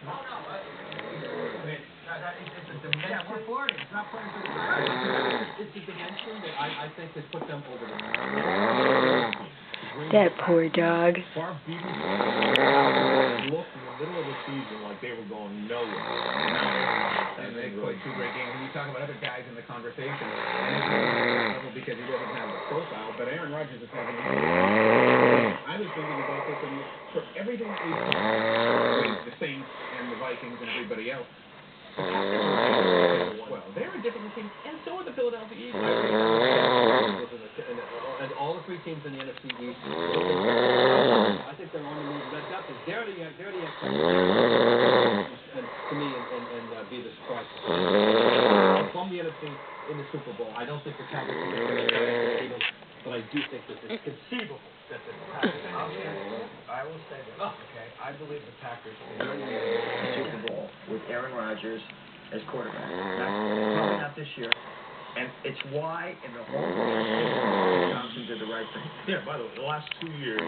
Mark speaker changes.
Speaker 1: It's a dimension.
Speaker 2: Yeah, we're for it. It's not putting to the
Speaker 1: It's a dimension that I think has put them over the
Speaker 3: That poor dog.
Speaker 4: Barb Beaton looked in the middle of the season like they were going nowhere.
Speaker 1: And they played two great games. And you talk about other guys in the conversation, because he doesn't have the profile, but Aaron Rodgers is having. I was thinking about this, and for everything that we've seen, the Saints and the Vikings and everybody else. Well, they're a different team, and so are the Philadelphia Eagles. And all the three teams in the NFC East. I think they're on the move. That's up. They're the to me, and be the surprise. From the NFC in the Super Bowl, I don't think the Packers are going to the Eagles, but I do think that it's conceivable that the Packers.
Speaker 2: I will say this, okay? I believe the Packers will win the Super Bowl with Aaron Rodgers as quarterback. Probably not this year. And it's why in the whole Johnson did the right thing.
Speaker 4: Yeah, by the way, the last 2 years.